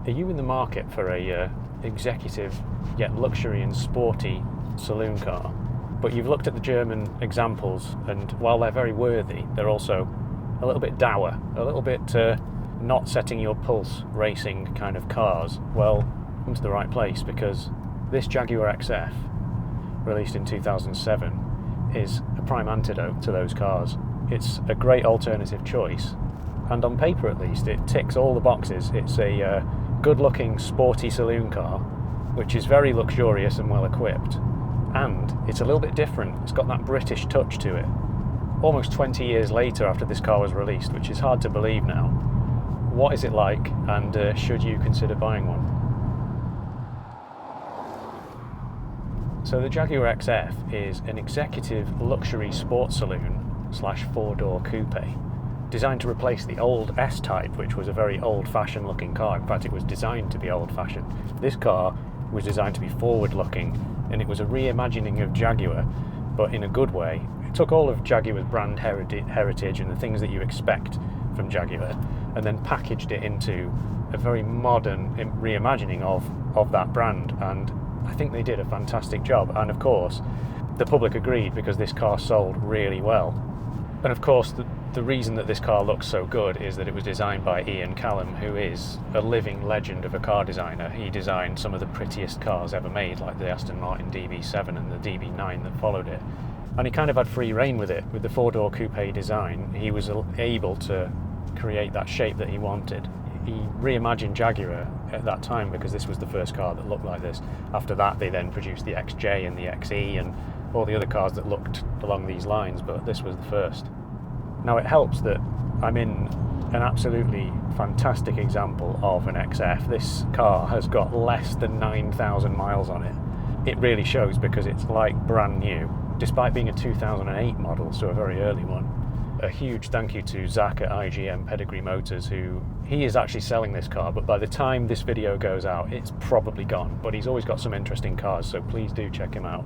Are you in the market for a executive yet luxury and sporty saloon car, but you've looked at the German examples, and while they're very worthy, they're also a little bit dour, a little bit not setting your pulse racing kind of cars? Well, come to the right place, because this Jaguar XF, released in 2007, is a prime antidote to those cars. It's a great alternative choice, and on paper at least it ticks all the boxes. It's a good looking sporty saloon car which is very luxurious and well equipped, and it's a little bit different. It's got that British touch to it, almost 20 years later after this car was released, which is hard to believe now. What is it like, and should you consider buying one? So the Jaguar XF is an executive luxury sports saloon slash four-door coupe, designed to replace the old S-Type, which was a very old-fashioned looking car. In fact, it was designed to be old-fashioned. This car was designed to be forward-looking, and it was a reimagining of Jaguar, but in a good way. It took all of Jaguar's brand heritage and the things that you expect from Jaguar, and then packaged it into a very modern reimagining of that brand, and I think they did a fantastic job. And of course, the public agreed, because this car sold really well. And of course, the reason that this car looks so good is that it was designed by Ian Callum, who is a living legend of a car designer. He designed some of the prettiest cars ever made, like the Aston Martin DB7 and the DB9 that followed it. And he kind of had free rein with it. With the four-door coupe design, he was able to create that shape that he wanted. He reimagined Jaguar at that time because this was the first car that looked like this. After that, they then produced the XJ and the XE and all the other cars that looked along these lines, but this was the first. Now, it helps that I'm in an absolutely fantastic example of an XF. This car has got less than 9,000 miles on it. It really shows, because it's like brand new, despite being a 2008 model, so a very early one. A huge thank you to Zach at IGM Pedigree Motors, he is actually selling this car, but by the time this video goes out, it's probably gone. But he's always got some interesting cars, so please do check him out.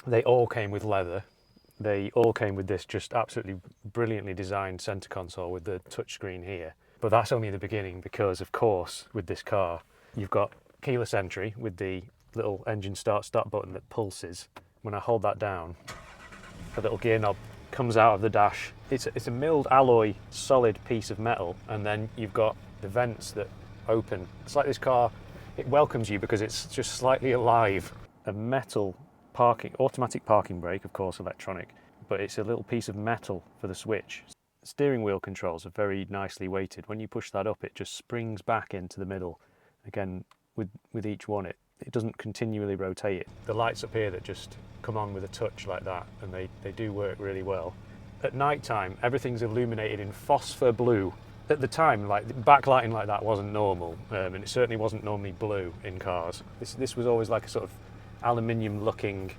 They all came with leather. They all came with this just absolutely brilliantly designed center console with the touchscreen here. But that's only the beginning, because of course with this car you've got keyless entry with the little engine start button that pulses. When I hold that down, a little gear knob comes out of the dash. It's a milled alloy solid piece of metal, and then you've got the vents that open. It's like this car, it welcomes you because it's just slightly alive. A metal automatic parking brake, of course electronic, but it's a little piece of metal for the switch. Steering wheel controls are very nicely weighted. When you push that up, it just springs back into the middle. Again, with each one, it doesn't continually rotate it. The lights up here that just come on with a touch like that, and they do work really well. At night time, everything's illuminated in phosphor blue. At the time, like, backlighting like that wasn't normal, and it certainly wasn't normally blue in cars. This was always like a sort of aluminium looking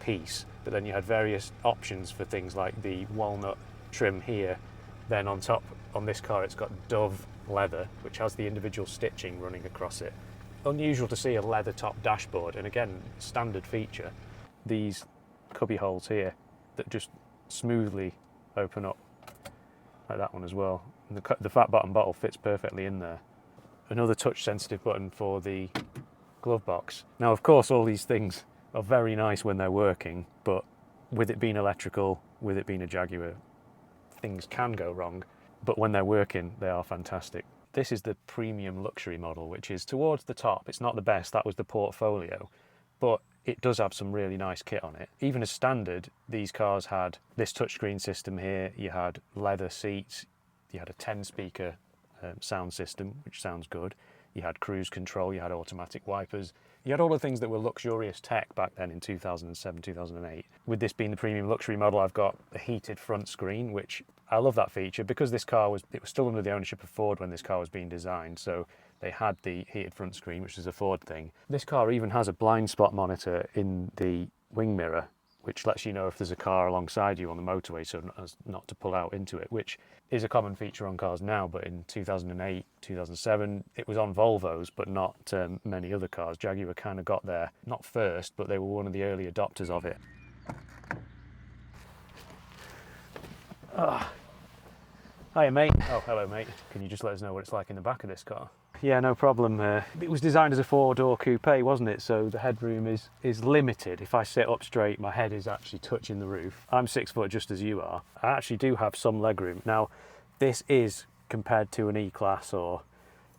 piece, but then you had various options for things like the walnut trim here. Then on top, on this car, it's got dove leather, which has the individual stitching running across it. Unusual to see a leather top dashboard, and again, standard feature. These cubby holes here that just smoothly open up, like that one as well. And the fat bottom bottle fits perfectly in there. Another touch sensitive button for the glove box. Now, of course, all these things are very nice when they're working, but with it being electrical, with it being a Jaguar, things can go wrong, but when they're working, they are fantastic. This is the premium luxury model, which is towards the top. It's not the best, that was the Portfolio, but it does have some really nice kit on it. Even as standard, these cars had this touchscreen system here, you had leather seats, you had a 10-speaker sound system, which sounds good. You had cruise control, you had automatic wipers, you had all the things that were luxurious tech back then in 2007, 2008. With this being the premium luxury model, I've got a heated front screen, which I love that feature, because this car was still under the ownership of Ford when this car was being designed, so they had the heated front screen, which is a Ford thing. This car even has a blind spot monitor in the wing mirror, which lets you know if there's a car alongside you on the motorway, so as not to pull out into it, which is a common feature on cars now, but in 2008, 2007, it was on Volvos, but not many other cars. Jaguar kind of got there, not first, but they were one of the early adopters of it. Hiya, mate. Oh, hello, mate. Can you just let us know what it's like in the back of this car? Yeah, no problem. It was designed as a 4-door coupe, wasn't it? So the headroom is limited. If I sit up straight, my head is actually touching the roof. I'm 6 foot just as you are. I actually do have some legroom. Now, this is, compared to an E-Class or,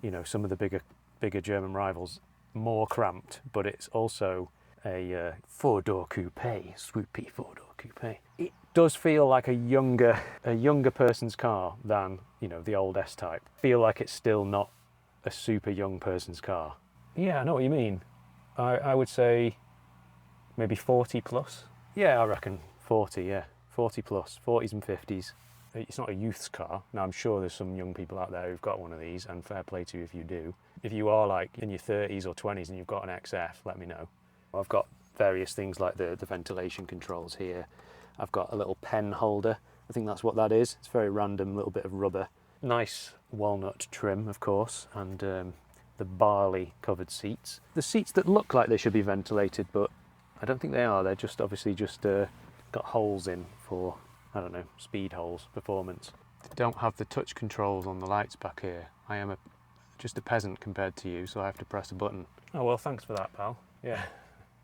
you know, some of the bigger German rivals, more cramped, but it's also a 4-door coupe, swoopy 4-door coupe. It does feel like a younger person's car than, you know, the old S-Type. Feel like it's still not a super young person's car. Yeah, I know what you mean. I would say maybe 40 plus. Yeah, I reckon 40, yeah. 40 plus, 40s and 50s. It's not a youth's car. Now, I'm sure there's some young people out there who've got one of these, and fair play to you if you do. If you are like in your 30s or 20s and you've got an XF, let me know. I've got various things like the ventilation controls here. I've got a little pen holder. I think that's what that is. It's very random, little bit of rubber. Nice walnut trim, of course, and the barley covered seats. The seats that look like they should be ventilated, but I don't think they are. They're just obviously just got holes in for, I don't know, speed holes, performance. They don't have the touch controls on the lights back here. I am just a peasant compared to you, so I have to press a button. Oh, well, thanks for that, pal. Yeah.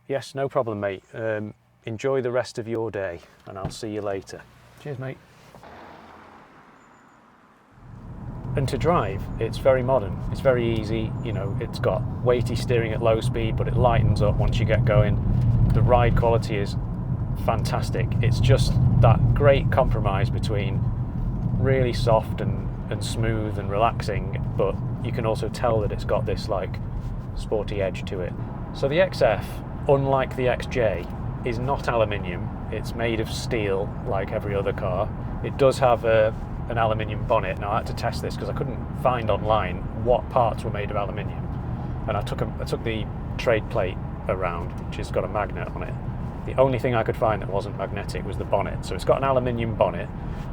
Yes, no problem, mate. Enjoy the rest of your day, and I'll see you later. Cheers, mate. And to drive, it's very modern. It's very easy. You know, it's got weighty steering at low speed, but it lightens up once you get going. The ride quality is fantastic. It's just that great compromise between really soft and smooth and relaxing, but you can also tell that it's got this like sporty edge to it. So the XF, unlike the XJ, is not aluminium. It's made of steel like every other car. It does have an aluminium bonnet. Now I had to test this because I couldn't find online what parts were made of aluminium, and I took the trade plate around, which has got a magnet on it. The only thing I could find that wasn't magnetic was the bonnet. So it's got an aluminium bonnet,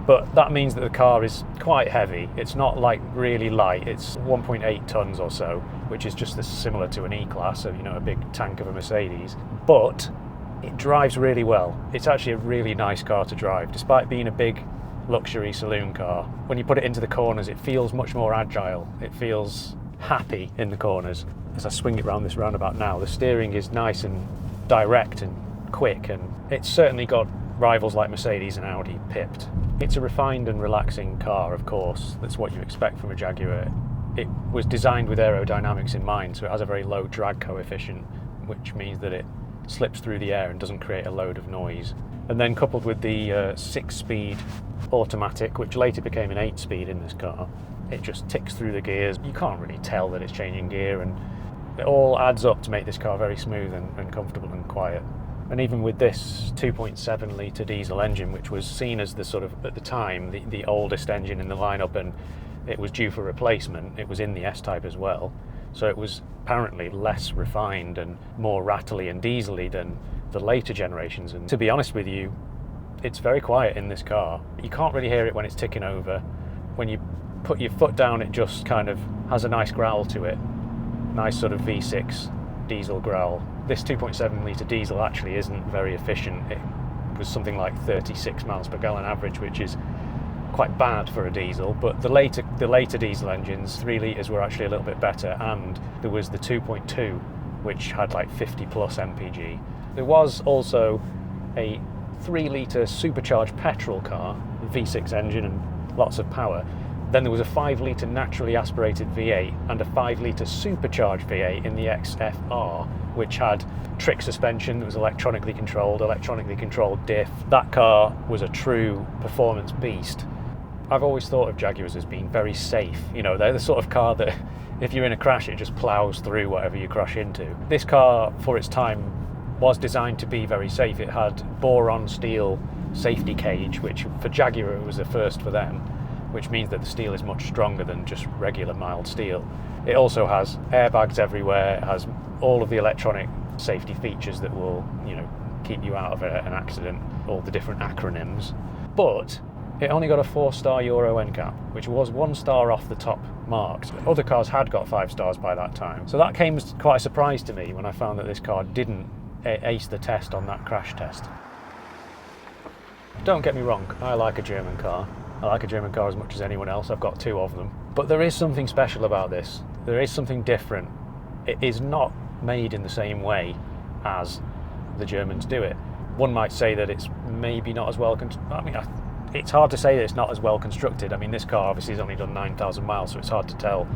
but that means that the car is quite heavy. It's not like really light. It's 1.8 tons or so, which is just as similar to an E-Class, so, you know, a big tank of a Mercedes. But it drives really well. It's actually a really nice car to drive, despite being a big luxury saloon car. When you put it into the corners, it feels much more agile. It feels happy in the corners. As I swing it around this roundabout now, the steering is nice and direct and quick, and it's certainly got rivals like Mercedes and Audi pipped. It's a refined and relaxing car, of course. That's what you expect from a Jaguar. It was designed with aerodynamics in mind, so it has a very low drag coefficient, which means that it slips through the air and doesn't create a load of noise. And then coupled with the 6-speed automatic, which later became an 8-speed in this car, it just ticks through the gears. You can't really tell that it's changing gear, and it all adds up to make this car very smooth and comfortable and quiet. And even with this 2.7 litre diesel engine, which was seen as the sort of, at the time, the oldest engine in the lineup, and it was due for replacement, it was in the S-Type as well, so it was apparently less refined and more rattly and diesely than the later generations. And to be honest with you, it's very quiet in this car. You can't really hear it when it's ticking over. When you put your foot down, it just kind of has a nice growl to it. Nice sort of V6 diesel growl. This 2.7 litre diesel actually isn't very efficient. It was something like 36 miles per gallon average, which is quite bad for a diesel, but the later diesel engines, 3 litres, were actually a little bit better, and there was the 2.2, which had like 50 plus mpg. There was also a 3 litre supercharged petrol car, V6 engine and lots of power. Then there was a 5 litre naturally aspirated V8 and a 5 litre supercharged V8 in the XFR, which had trick suspension that was electronically controlled diff. That car was a true performance beast. I've always thought of Jaguars as being very safe. You know, they're the sort of car that if you're in a crash, it just plows through whatever you crash into. This car, for its time, was designed to be very safe. It had boron steel safety cage, which for Jaguar was a first for them, which means that the steel is much stronger than just regular mild steel. It also has airbags everywhere. It has all of the electronic safety features that will, you know, keep you out of an accident, all the different acronyms. But it only got a 4-star Euro NCAP, which was 1 star off the top marks. Other cars had got 5 stars by that time. So that came as quite a surprise to me when I found that this car didn't ace the test on that crash test. Don't get me wrong, I like a German car. I like a German car as much as anyone else. I've got 2 of them. But there is something special about this. There is something different. It is not made in the same way as the Germans do it. One might say that it's maybe not as well it's hard to say that it's not as well constructed. I mean, this car obviously has only done 9,000 miles, so it's hard to tell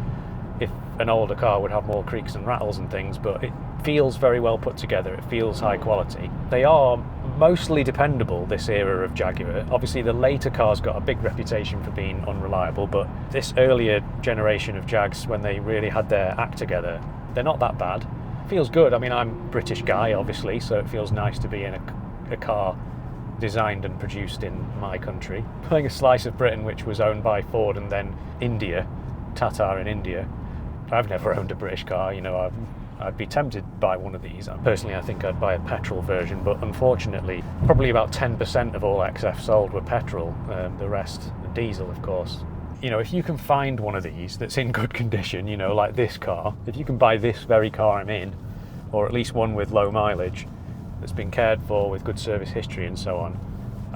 if an older car would have more creaks and rattles and things, but it feels very well put together. It feels high quality. They are mostly dependable, this era of Jaguar. Obviously the later cars got a big reputation for being unreliable, but this earlier generation of Jags, when they really had their act together, they're not that bad. Feels good. I mean, I'm a British guy obviously, so it feels nice to be in a car designed and produced in my country. Playing a slice of Britain which was owned by Ford and then India, Tata in India. I've never owned a British car, you know, I'd be tempted by one of these. Personally, I think I'd buy a petrol version, but unfortunately, probably about 10% of all XF sold were petrol, the rest diesel, of course. You know, if you can find one of these that's in good condition, you know, like this car, if you can buy this very car I'm in, or at least one with low mileage, that's been cared for with good service history and so on,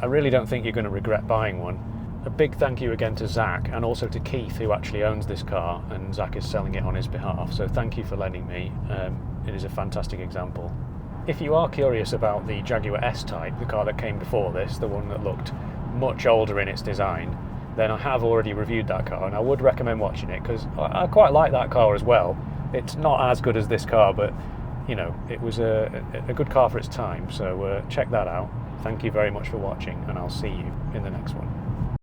I really don't think you're going to regret buying one. A big thank you again to Zach and also to Keith, who actually owns this car, and Zach is selling it on his behalf, so thank you for lending me. It is a fantastic example. If you are curious about the Jaguar S-Type, the car that came before this, the one that looked much older in its design, then I have already reviewed that car, and I would recommend watching it because I quite like that car as well. It's not as good as this car, but you know, it was a good car for its time, so check that out. Thank you very much for watching, and I'll see you in the next one.